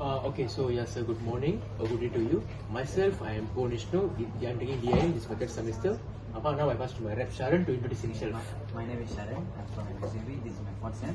Okay, so yes, good morning or good day to you. Myself, I am PohanVishnu. I'm taking DIM this third semester. Now I pass to my rep Syaran to introduce himself. My name is Syaran. I'm from MSUCJB. This is my fourth sem.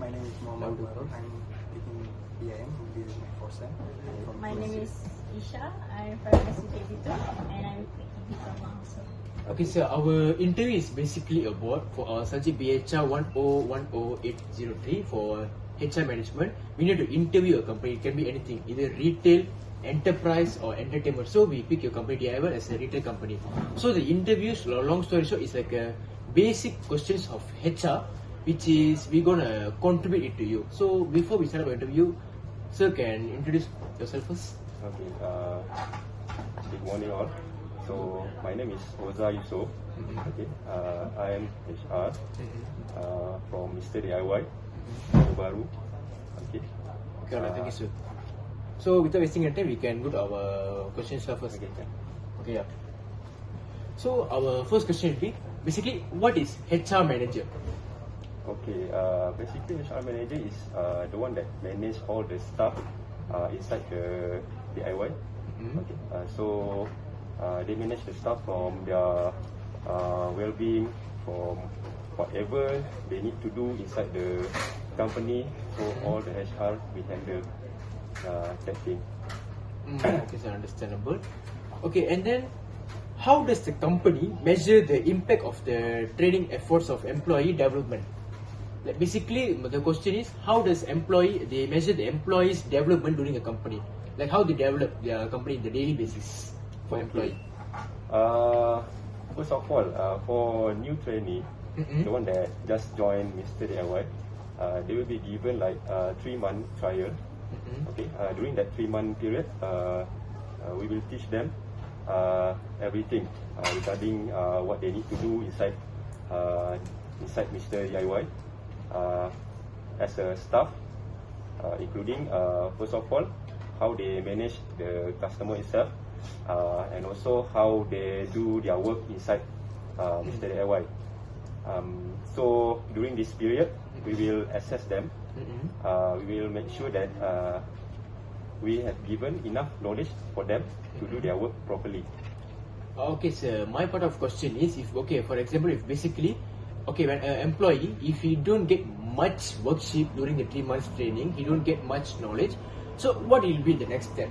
My name is Umarul. I'm taking PIM. This is my fourth sem. My name is Isha. I'm from MSUCJB too, and I'm taking diploma also. Okay, so our interview is basically about for our subject BHR 1010803 for HR management. We need to interview a company. It can be anything, either retail, enterprise, or entertainment. So we pick your company DIY as a retail company. So the interviews, long story short, is like a basic questions of HR, which is we're gonna contribute it to you. So before we start our interview, sir, can introduce yourself first? Okay, good morning all. So my name is Azis. Okay, I am HR from Mr. DIY, Umarul. Okay. Okay, alright, thank you, sir. So without wasting your time, we can go to our questions first. Okay, Okay, yeah. So our first question will be basically, what is HR manager? Okay, basically HR manager is the one that manage all the stuff inside the DIY. Okay, so they manage the stuff from their well-being, from whatever they need to do inside the company. So all the HR we handle that thing. Okay, so understandable. Okay, and then how does the company measure the impact of the training efforts of employee development? Like basically, the question is, how does they measure the employees' development during a company? Like how they develop their company on the daily basis for employee. First of all, for new trainee, the one that just joined Mr. DIY, they will be given like 3-month trial. Okay, during that 3-month period, we will teach them everything regarding what they need to do inside Mr. DIY as a staff, including first of all how they manage the customer itself, and also how they do their work inside Mr. DIY. So during this period, we will assess them. We will make sure that we have given enough knowledge for them to do their work properly. Okay, sir. My part of question is, if for example, if basically, when an employee, if he don't get much worksheet during the 3 months training, he don't get much knowledge. So what will be the next step?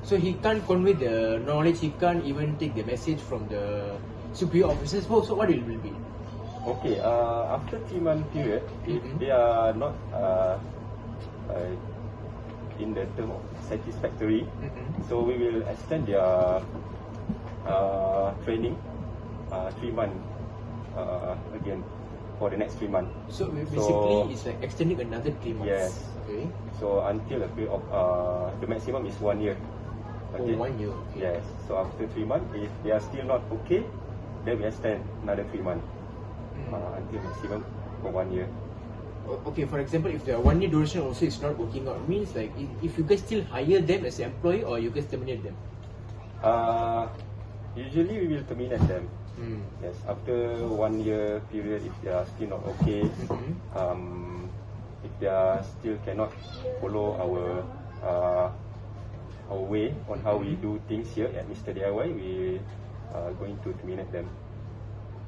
So he can't convey the knowledge. He can't even take the message from the superior officers. So what it will be? Okay, after 3-month period, if they are not in the term of satisfactory, so we will extend their training 3 months again for the next 3 months. So basically, it's like extending another 3 months. Yes. Okay. So until a period of the maximum is 1 year. Okay. Oh, 1 year. Okay. Yes. So after 3 months, if they are still not okay, then we extend another 3 months until maximum for 1 year. Okay, for example, if the 1 year duration also is not working out, means like if you guys still hire them as an employee or you guys terminate them? Usually we will terminate them. Yes, after 1 year period, if they are still not okay, if they are still cannot follow our way on how we do things here at Mr. DIY, we are going to terminate them.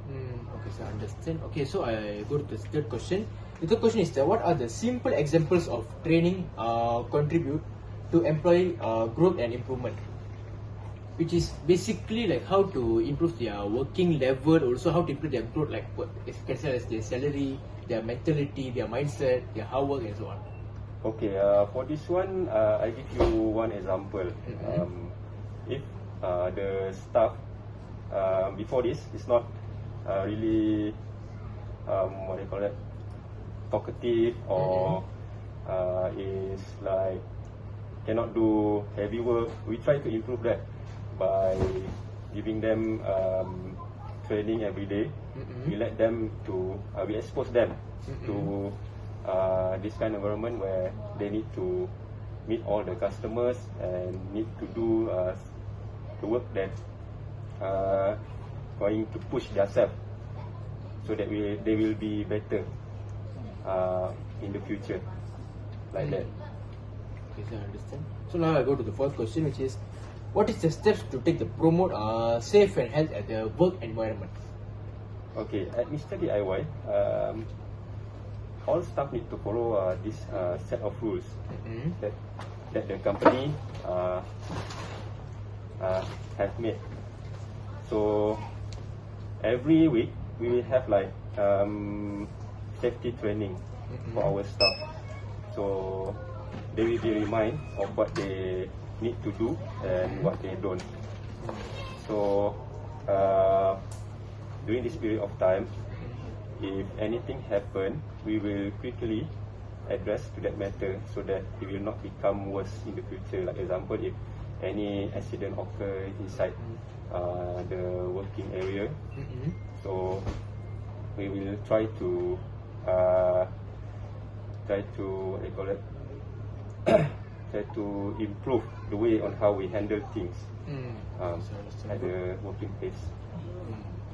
Okay, so I understand. Okay, so I go to the third question. The third question is that what are the simple examples of training contribute to employee growth and improvement? Which is basically like how to improve their working level, also how to improve their growth, like what can say as their salary, their mentality, their mindset, their hard work, and so on. Okay, for this one, I give you one example. If the staff before this is not really what do you call it, talkative, or is like cannot do heavy work, we try to improve that by giving them training every day. We let them to we expose them to this kind of environment where they need to meet all the customers and need to do the work that going to push themselves, so that they will be better in the future, like that. Okay, so I understand. So now I go to the fourth question, which is, what is the steps to take to promote safe and health at the work environment? Okay, at Mr. DIY, all staff need to follow this set of rules that the company have made. So every week we will have like safety training for our staff. So they will be reminded of what they need to do and what they don't. So during this period of time, if anything happen, we will quickly address to that matter so that it will not become worse in the future. Like example, if any accident occur inside the working area, so we will try to what do you call it? Try to improve the way on how we handle things at the working place.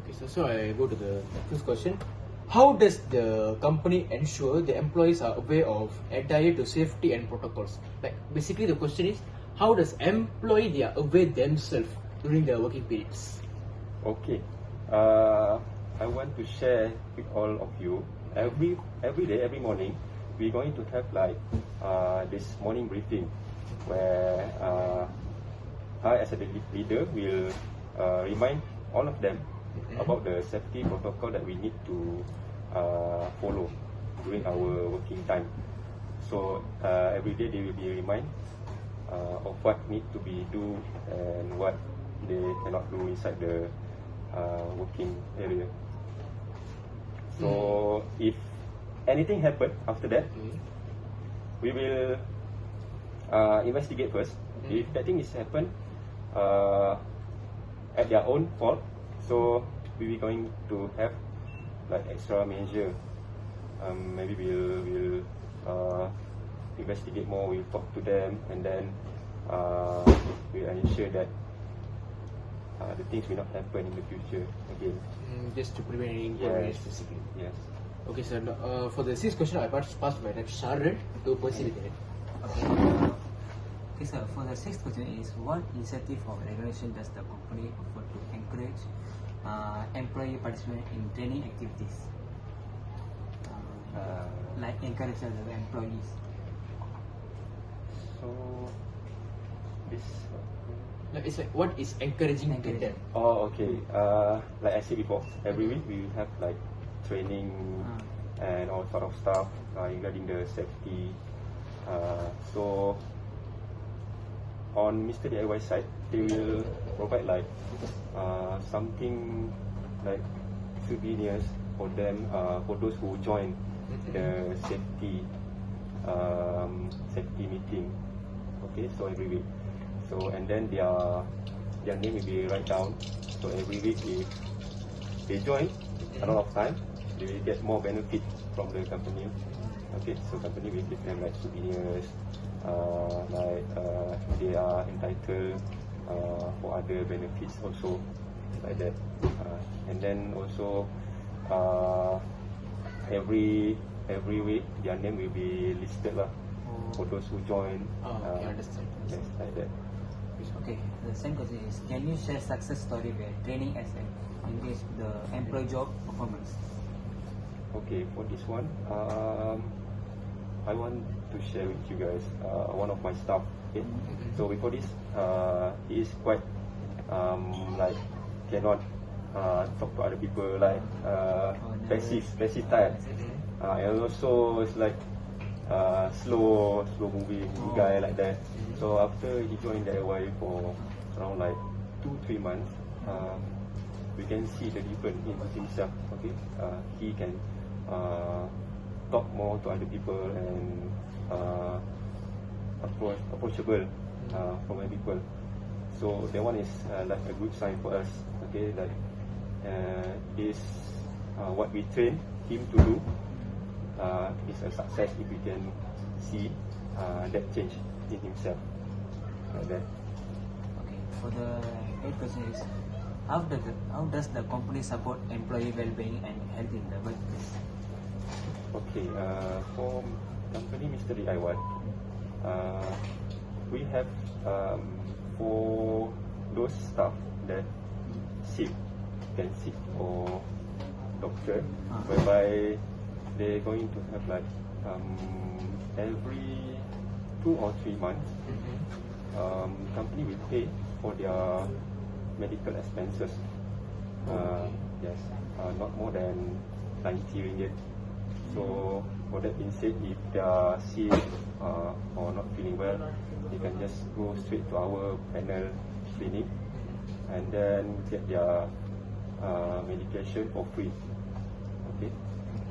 Okay, so I go to the first question. How does the company ensure the employees are aware of adhere to safety and protocols? Like basically the question is, how does employee they are aware themselves during their working periods? Okay, I want to share with all of you. Every day, every morning, we're going to have like this morning briefing where I as a leader will remind all of them about the safety protocol that we need to follow during our working time. So every day they will be reminded of what need to be do and what they cannot do inside the working area. So if anything happen after that, we will investigate first. If that thing is happen at their own fault, so we will going to have like extra measure. Maybe we'll investigate more. We'll talk to them, and then we'll ensure that the things will not happen in the future again. Just to prevent any inconvenience, basically. Yes. Okay, so for the sixth question, I pass to my next Syaran to proceed with it. Okay, sir. For the sixth question is, what incentive or regulation does the company offer to encourage employee participation in training activities? Like encourage the employees. So this. Like, it's like, what is encouraging to them? Oh, okay. Like I said before, every week we will have like training and all sort of stuff regarding the safety. So on Mr. DIY side, they will provide like something like souvenirs for them, for those who join the safety meeting. Okay, so every week. So and then their name will be write down. So every week if they join a lot of time, they will get more benefit from the company. Okay, so company will give them like souvenirs, like they are entitled for other benefits also, like that. And then also every week their name will be listed lah for those who join. Okay, understand. Yes, like that. Okay, the second question is, can you share success story where training has increased the employee job performance? Okay, for this one, I want to share with you guys one of my staff. Okay, so before this, he is quite like cannot talk to other people, like passive type, and also it's like slow moving guy like that. So after he joined DIY for around like 2-3 months, we can see the difference in himself. Okay, he can talk more to other people and approachable from other people. So that one is like a good sign for us. Okay, like is what we train him to do is a success if we can see that change in himself like that. Okay, for the eighth question is, how does the company support employee well-being and health in the workplace? Okay, for company Mr. DIY, we have for those staff that can seek for doctor, whereby they're going to have like every 2 or 3 months, company will pay for their medical expenses. Yes, not more than 90 ringgit. So for that being said, if they are sick or not feeling well, they can just go straight to our panel clinic and then get their medication for free. Okay,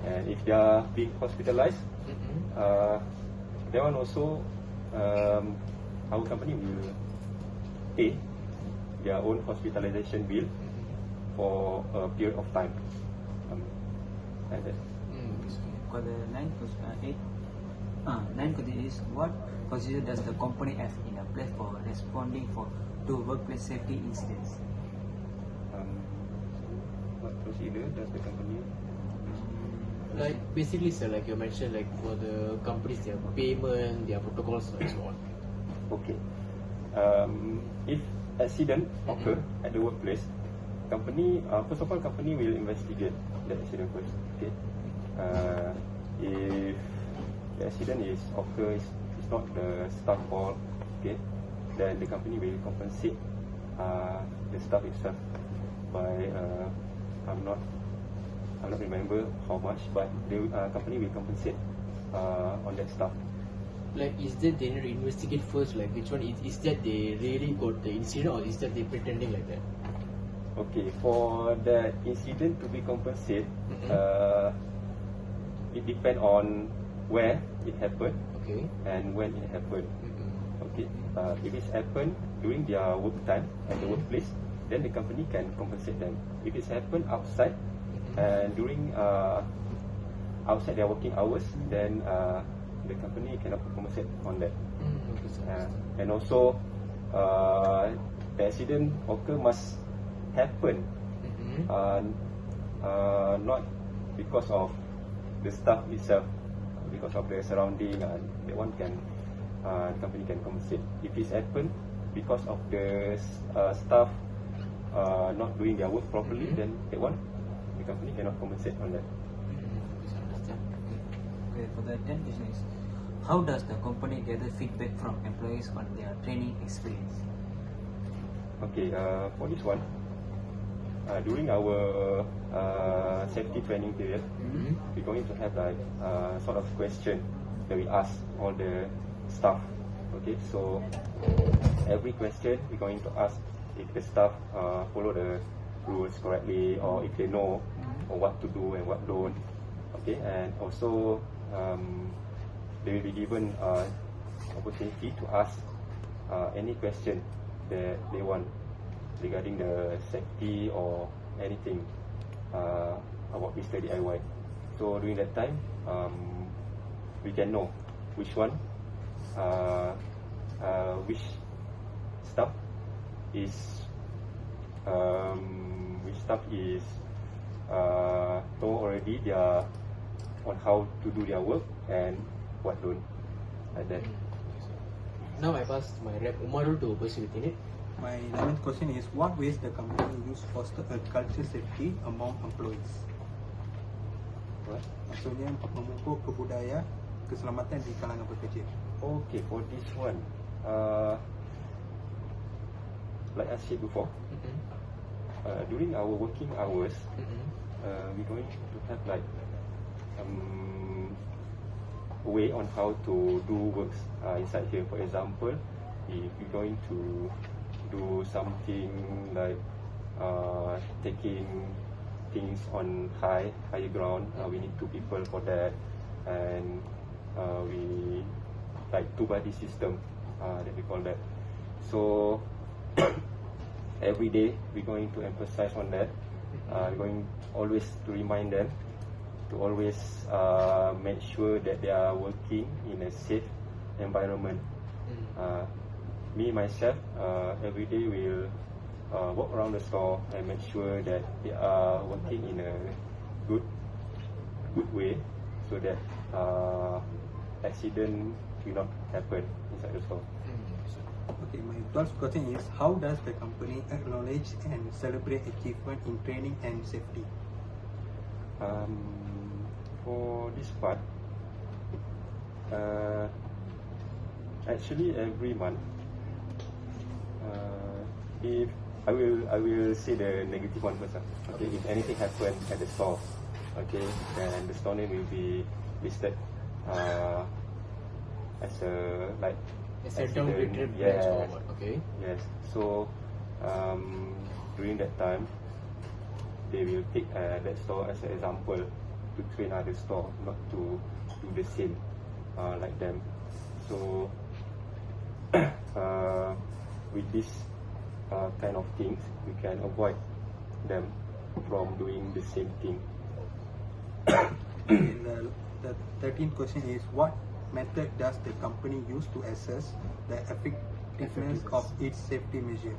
and if they are being hospitalized, that one also our company will pay their own hospitalization bill for a period of time. Like that. For the ninth question is, what procedure does the company have in a place for responding to workplace safety incidents? What procedure does the company? Like basically, sir, like you mentioned, like for the companies, their payment, their protocols, and so on. Okay. If accident occur at the workplace, company first of all, company will investigate the accident first. Okay. If the accident is occurs, it's not the staff fault. Okay. Then the company will compensate the staff itself by I'm not remember how much, but the company will compensate on that staff. Like, is that they need to investigate first? Like, which one is that they really got the incident, or is that they pretending like that? Okay, for the incident to be compensated, it depends on where it happened, Okay. and when it happened. Okay, if it's happened during their work time at the workplace, then the company can compensate them. If it's happened outside and during outside their working hours, then the company cannot compensate on that. And also, the accident occur must happen, not because of the staff itself, because of the surrounding. That one can the company can compensate. If it's happened because of the staff not doing their work properly, then that one the company cannot compensate on that. Okay, for the 10th question is, how does the company gather feedback from employees on their training experience? Okay, for this one, during our safety training period, we're going to have like sort of question that we ask all the staff. Okay, so every question we're going to ask if the staff follow the rules correctly, or if they know what to do and what don't. Okay, and also they will be given opportunity to ask any question that they want regarding the safety or anything about Mr. DIY. So during that time, we can know which one, which staff is know already their on how to do their work and what don't, like that. Now I pass my rep Umarul to pursue within it. My 11th question is, what ways the company use to foster a culture safety among employees? What? Maksudnya memupuk kebudayaan keselamatan di kalangan pekerja. Okay, for this one, like I said before, during our working hours, we're going to have like way on how to do works inside here. For example, if you're going to do something like taking things on higher ground, we need 2 people for that, and we like 2-body system that we call that. So every day we're going to emphasize on that. We're going always to remind them to always make sure that they are working in a safe environment. Me myself, every day will walk around the store and make sure that they are working in a good way, so that accident will not happen inside the store. Okay, my 12th question is how does the company acknowledge and celebrate achievement in training and safety? For this part, actually every month, if I will say the negative one first. Okay, if anything happen at the store, okay, then the store name will be listed as a like It's a downgraded branch yes, or what? Okay. yes. So during that time, they will take that store as an example to train other store not to do the same like them. So with this kind of things, we can avoid them from doing the same thing. And the 13th question is what method does the company use to assess the effectiveness of its safety measures?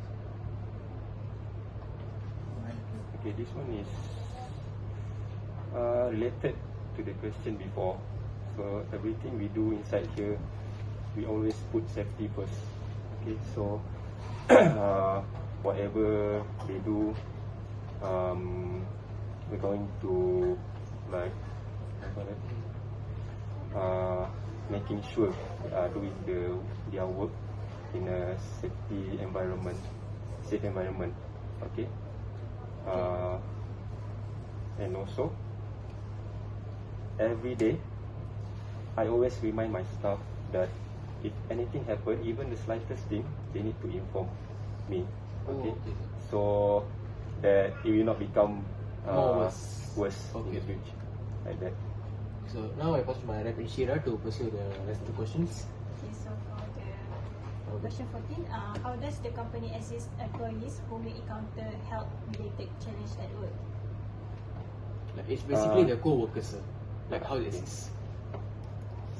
Okay, this one is related to the question before. So everything we do inside here, we always put safety first. Okay, so whatever they do, we're going to like making sure they are doing their work in a safety environment, safe environment. Okay. And also every day I always remind my staff that if anything happen, even the slightest thing, they need to inform me. Okay, so that it will not become worse in the future like that. So now I pass to my rep Insyirah to pursue the rest of the questions. Okay, so for the question 14, how does the company assist employees who may encounter health-related challenge at work? Like it's basically the co-workers, like how it is.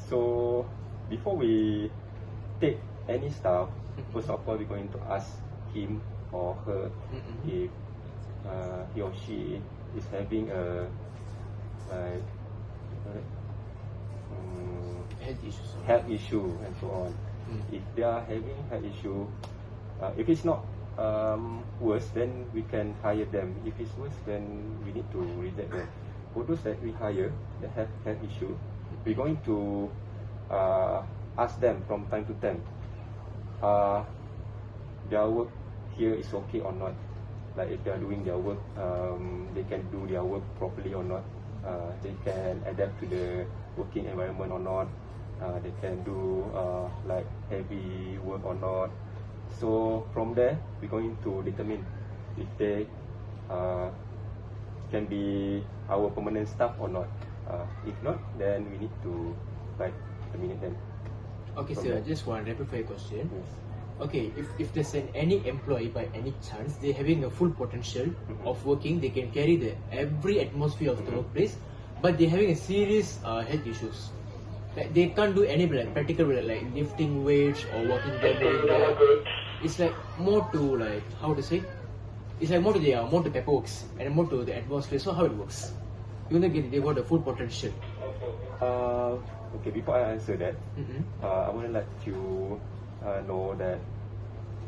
So before we take any staff, first of all we're going to ask him or her if he or she is having a health issue and so on. If they are having health issue, if it's not worse, then we can hire them. If it's worse, then we need to reject them. For those that we hire that have health issue, we're going to ask them from time to time, their work here is okay or not. Like if they are doing their work, they can do their work properly or not. They can adapt to the working environment or not. They can do like heavy work or not. So from there, we're going to determine if they can be our permanent staff or not. If not, then we need to like terminate them. Okay, From sir, there. just one rapid fire question. Yes. Okay, if there's any employee by any chance they're having a full potential of working, they can carry the every atmosphere of the workplace, but they're having a serious health issues. Like they can't do any like practical like lifting weights or walking there, moving there. It's like more to like how to say? It's like more to the paperworks and more to the atmosphere. So how it works? You know, they got the full potential. Okay, before I answer that, I want to let you know that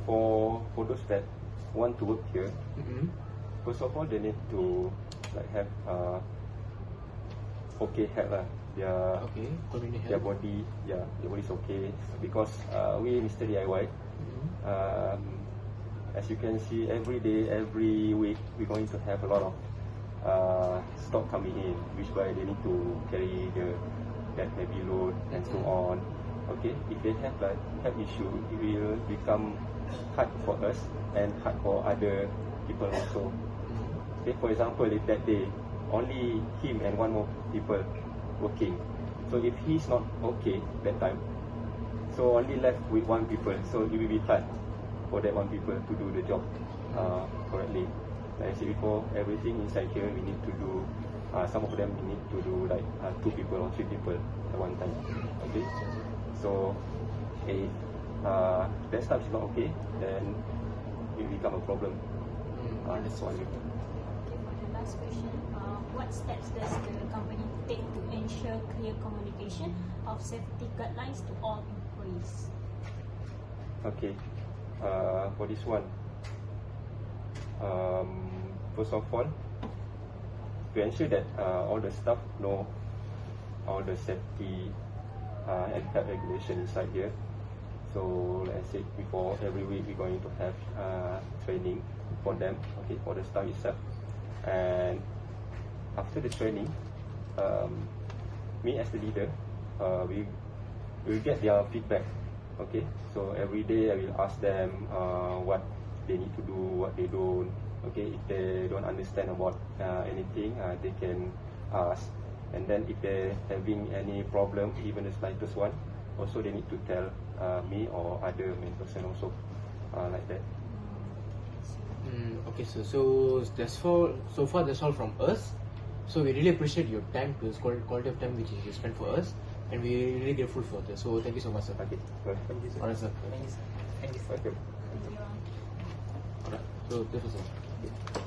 for those that want to work here, first of all they need to like have okay health lah. Their body, their body is okay because we Mr. DIY. As you can see, every day, every week, we're going to have a lot of stock coming in, which by they need to carry that heavy load and so on. Okay, if they have like health issue, it will become hard for us and hard for other people also. Okay, for example, if that day only him and one more people working, so if he's not okay that time, so only left with one people, so it will be hard for that one people to do the job correctly. Like I said before, everything inside here we need to do. Some of them we need to do like 2 people or 3 people at one time. Okay, so if that stuff is not okay, then it will become a problem. That's one. Okay, for the last question, what steps does the company take to ensure clear communication of safety guidelines to all employees? Okay, for this one, first of all, to ensure that all the staff know all the safety and health regulation inside here. So, like I said before, every week we're going to have training for them, okay, for the staff itself. And after the training, me as the leader, we will get their feedback. Okay, so every day I will ask them what they need to do, what they don't. Okay, if they don't understand about anything, they can ask. And then if they're having any problem, even the slightest one, also they need to tell me or other main person also, like that. Okay, so that's all. So far, that's all from us. So we really appreciate your time, the quality of time which you spent for us, and we're really grateful for that. So thank you so much, sir. Okay, well, Thank you, sir. Alright, sir. Thank you, sir. Thank you, sir. welcome. Thank you. Alright. So this was all.